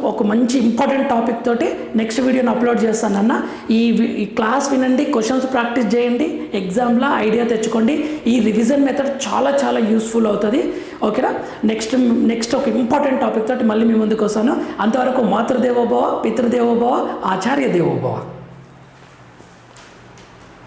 ఒక మంచి ఇంపార్టెంట్ టాపిక్ తోటి నెక్స్ట్ వీడియోని అప్లోడ్ చేస్తానన్న. ఈ క్లాస్ వినండి, క్వశ్చన్స్ ప్రాక్టీస్ చేయండి, ఎగ్జామ్లో ఐడియా తెచ్చుకోండి. ఈ రివిజన్ మెథడ్ చాలా చాలా యూస్ఫుల్ అవుతుంది. ఓకేనా? నెక్స్ట్ ఒక ఇంపార్టెంట్ టాపిక్ తోటి మళ్ళీ మీ ముందుకు వస్తాను. అంతవరకు మాతృదేవోభవ, పితృదేవోభవ, ఆచార్య దేవోభవ.